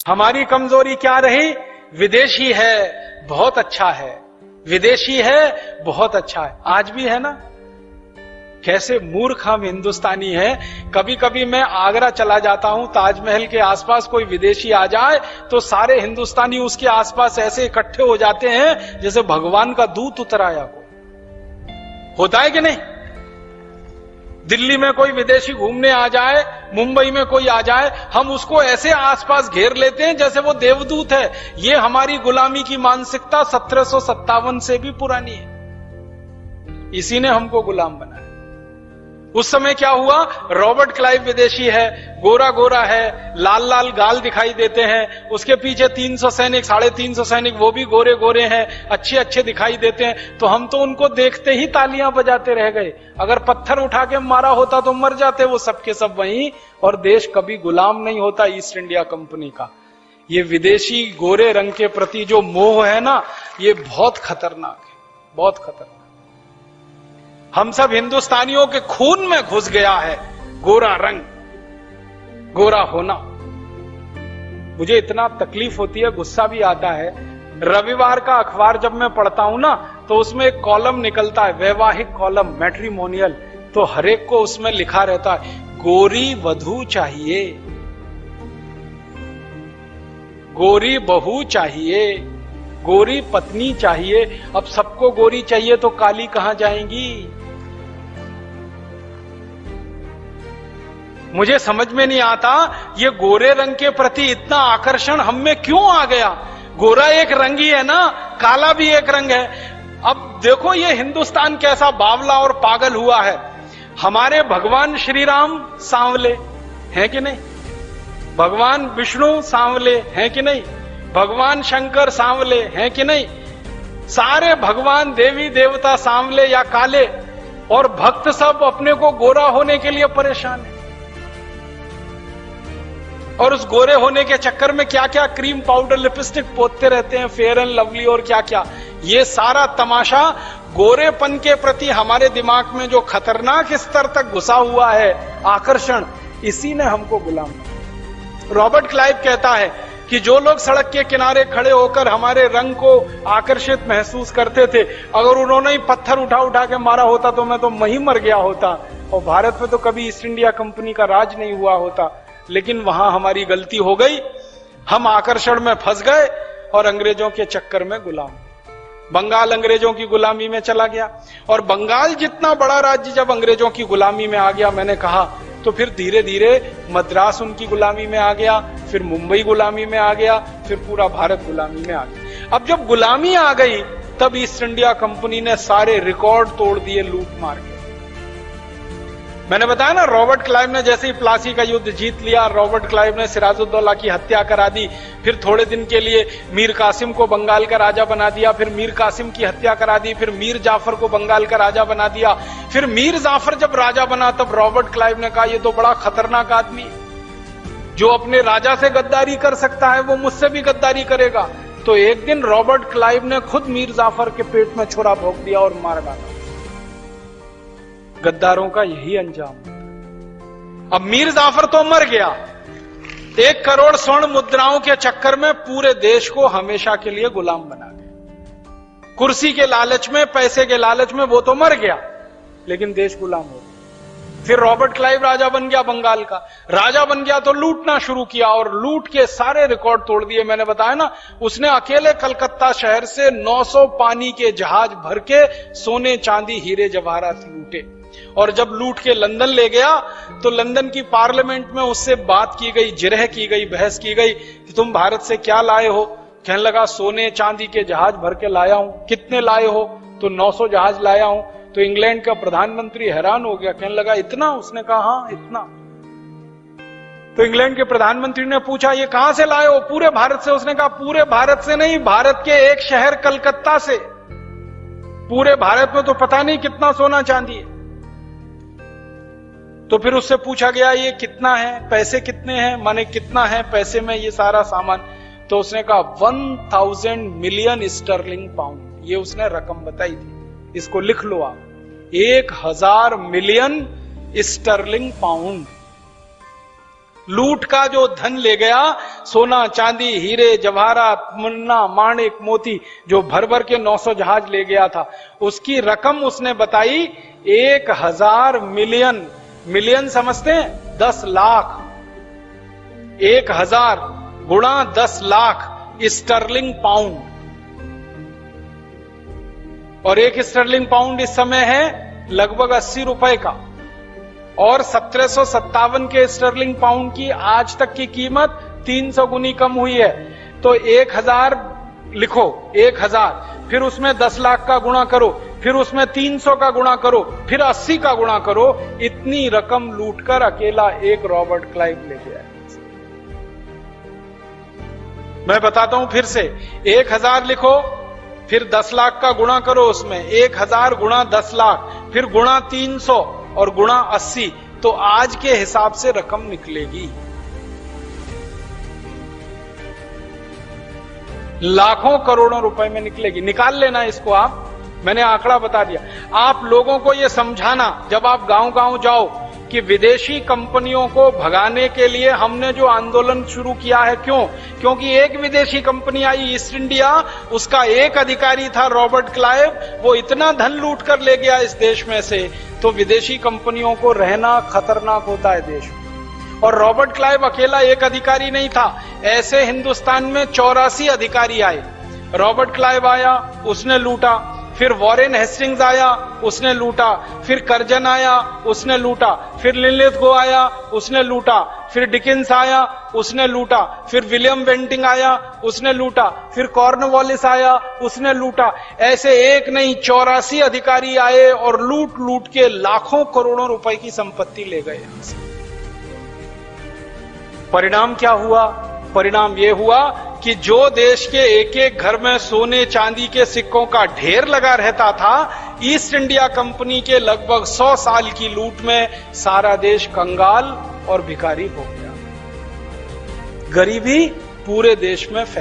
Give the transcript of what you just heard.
हमारी कमजोरी क्या रही? विदेशी है बहुत अच्छा है, विदेशी है बहुत अच्छा है, आज भी है ना। कैसे मूर्ख हम हिंदुस्तानी हैं। कभी कभी मैं आगरा चला जाता हूं, ताजमहल के आसपास कोई विदेशी आ जाए तो सारे हिंदुस्तानी उसके आसपास ऐसे इकट्ठे हो जाते हैं जैसे भगवान का दूत उतर आया कोई। होता है कि नहीं? दिल्ली में कोई विदेशी घूमने आ जाए, मुंबई में कोई आ जाए, हम उसको ऐसे आसपास घेर लेते हैं जैसे वो देवदूत है। ये हमारी गुलामी की मानसिकता 1757 से भी पुरानी है। इसी ने हमको गुलाम बनाया। उस समय क्या हुआ? रॉबर्ट क्लाइव विदेशी है, गोरा गोरा है, लाल लाल गाल दिखाई देते हैं, उसके पीछे 300 सैनिक, 350 सैनिक, वो भी गोरे गोरे हैं, अच्छे अच्छे दिखाई देते हैं। तो हम तो उनको देखते ही तालियां बजाते रह गए। अगर पत्थर उठा के मारा होता तो मर जाते वो सबके सब वहीं, और देश कभी गुलाम नहीं होता ईस्ट इंडिया कंपनी का। ये विदेशी गोरे रंग के प्रति जो मोह है ना, ये बहुत खतरनाक है, बहुत खतरनाक। हम सब हिंदुस्तानियों के खून में घुस गया है गोरा रंग, गोरा होना। मुझे इतना तकलीफ होती है, गुस्सा भी आता है। रविवार का अखबार जब मैं पढ़ता हूं ना, तो उसमें एक कॉलम निकलता है, वैवाहिक कॉलम, मैट्रिमोनियल। तो हर एक को उसमें लिखा रहता है, गोरी वधू चाहिए, गोरी बहू चाहिए, गोरी पत्नी चाहिए। अब सबको गोरी चाहिए तो काली कहां जाएंगी? मुझे समझ में नहीं आता ये गोरे रंग के प्रति इतना आकर्षण हम में क्यों आ गया। गोरा एक रंग ही है ना, काला भी एक रंग है। अब देखो ये हिंदुस्तान कैसा बावला और पागल हुआ है। हमारे भगवान श्री राम सांवले हैं कि नहीं? भगवान विष्णु सांवले हैं कि नहीं? भगवान शंकर सांवले हैं कि नहीं? सारे भगवान देवी देवता सांवले या काले, और भक्त सब अपने को गोरा होने के लिए परेशान है। और उस गोरे होने के चक्कर में क्या क्या क्रीम पाउडर लिपस्टिक पोतते रहते हैं, फेयर एंड लवली और क्या क्या। ये सारा तमाशा गोरेपन के प्रति हमारे दिमाग में जो खतरनाक स्तर तक घुसा हुआ है आकर्षण, इसी ने हमको गुलाम बनाया। रॉबर्ट क्लाइव कहता है कि जो लोग सड़क के किनारे खड़े होकर हमारे रंग को आकर्षित महसूस करते थे, अगर उन्होंने ही पत्थर उठा उठा के मारा होता तो मैं तो वहीं मर गया होता, और भारत में तो कभी ईस्ट इंडिया कंपनी का राज नहीं हुआ होता। लेकिन वहां हमारी गलती हो गई, हम आकर्षण में फंस गए और अंग्रेजों के चक्कर में गुलाम। बंगाल अंग्रेजों की गुलामी में चला गया, और बंगाल जितना बड़ा राज्य जब अंग्रेजों की गुलामी में आ गया, मैंने कहा, तो फिर धीरे धीरे मद्रास उनकी गुलामी में आ गया, फिर मुंबई गुलामी में आ गया, फिर पूरा भारत गुलामी में आ गया। अब जब गुलामी आ गई तब ईस्ट इंडिया कंपनी ने सारे रिकॉर्ड तोड़ दिए लूट मार के। मैंने बताया ना, रॉबर्ट क्लाइव ने जैसे ही प्लासी का युद्ध जीत लिया, रॉबर्ट क्लाइव ने सिराजुद्दौला की हत्या करा दी, फिर थोड़े दिन के लिए मीर कासिम को बंगाल का राजा बना दिया, फिर मीर कासिम की हत्या करा दी, फिर मीर जाफर को बंगाल का राजा बना दिया। फिर मीर जाफर जब राजा बना तब रॉबर्ट क्लाइव ने कहा, ये तो बड़ा खतरनाक आदमी है, जो अपने राजा से गद्दारी कर सकता है वो मुझसे भी गद्दारी करेगा। तो एक दिन रॉबर्ट क्लाइव ने खुद मीर जाफर के पेट में छुरा भोंक दिया और मार डाला। गद्दारों का यही अंजाम। अब मीर जाफर तो मर गया, 1 करोड़ स्वर्ण मुद्राओं के चक्कर में पूरे देश को हमेशा के लिए गुलाम बना गए। कुर्सी के लालच में, पैसे के लालच में वो तो मर गया, लेकिन देश गुलाम हो गया। फिर रॉबर्ट क्लाइव राजा बन गया, बंगाल का राजा बन गया, तो लूटना शुरू किया और लूट के सारे रिकॉर्ड तोड़ दिए। मैंने बताया ना, उसने अकेले कलकत्ता शहर से 900 पानी के जहाज भर के सोने चांदी हीरे जवाहरात लूटे, और जब लूट के लंदन ले गया तो लंदन की पार्लियामेंट में उससे बात की गई, जिरह की गई, बहस की गई कि तुम भारत से क्या लाए हो। कहने लगा, सोने चांदी के जहाज भर के लाया हूं। कितने लाए हो? तो 900 जहाज लाया हूं। तो इंग्लैंड का प्रधानमंत्री हैरान हो गया, कहने लगा, इतना? उसने कहा, हाँ इतना। तो इंग्लैंड के प्रधानमंत्री ने पूछा, ये कहां से लाए हो? पूरे भारत से। उसने कहा, पूरे भारत से नहीं, भारत के एक शहर कलकत्ता से। पूरे भारत में तो पता नहीं कितना सोना चांदी है। तो फिर उससे पूछा गया, ये कितना है, पैसे कितने हैं, माने कितना है पैसे में ये सारा सामान? तो उसने कहा 1000 मिलियन स्टर्लिंग पाउंड। ये उसने रकम बताई थी, इसको लिख लो आप, 1000 मिलियन स्टर्लिंग पाउंड। लूट का जो धन ले गया, सोना चांदी हीरे जवाहरात मुन्ना माणिक मोती, जो भर भर के 900 जहाज ले गया था, उसकी रकम उसने बताई 1000 मिलियन। मिलियन समझते हैं? 10 लाख। 1000 गुणा 10 लाख स्टर्लिंग पाउंड। और एक स्टर्लिंग पाउंड इस समय है लगभग 80 रुपए का। और 1757 के स्टर्लिंग पाउंड की आज तक की कीमत 300 गुनी कम हुई है। तो 1000 लिखो, 1000, फिर उसमें 10 लाख का गुणा करो, फिर उसमें 300 का गुणा करो, फिर 80 का गुणा करो। इतनी रकम लूटकर अकेला एक रॉबर्ट क्लाइव ले गया। मैं बताता हूं फिर से, 1000 लिखो, फिर 10 लाख का गुणा करो, उसमें 1000 गुणा 10 लाख, फिर गुणा 300 और गुणा 80, तो आज के हिसाब से रकम निकलेगी लाखों करोड़ों रुपए में निकलेगी। निकाल लेना इसको आप, मैंने आंकड़ा बता दिया। आप लोगों को यह समझाना जब आप गांव गांव जाओ कि विदेशी कंपनियों को भगाने के लिए हमने जो आंदोलन शुरू किया है, क्यों? क्योंकि एक विदेशी कंपनी आई ईस्ट इंडिया, उसका एक अधिकारी था रॉबर्ट क्लाइव, वो इतना धन लूट कर ले गया इस देश में से, तो विदेशी कंपनियों को रहना खतरनाक होता है देश में। और रॉबर्ट क्लाइव अकेला एक अधिकारी नहीं था, ऐसे हिंदुस्तान में 84 अधिकारी आए। रॉबर्ट क्लाइव आया, उसने लूटा, फिर वॉरेन हेस्टिंग्स आया, उसने लूटा, फिर कर्जन आया, उसने लूटा, फिर लिनलिथगो आया, उसने लूटा, फिर डिकिंस आया, उसने लूटा, फिर विलियम बेंटिंग आया, उसने लूटा, फिर कॉर्नवालिस आया, उसने लूटा। ऐसे एक नहीं 84 अधिकारी आए और लूट लूट के लाखों करोड़ों रुपए की संपत्ति ले गए यहां से। परिणाम क्या हुआ? परिणाम यह हुआ कि जो देश के एक एक घर में सोने चांदी के सिक्कों का ढेर लगा रहता था, ईस्ट इंडिया कंपनी के लगभग 100 साल की लूट में सारा देश कंगाल और भिखारी हो गया। गरीबी पूरे देश में फैल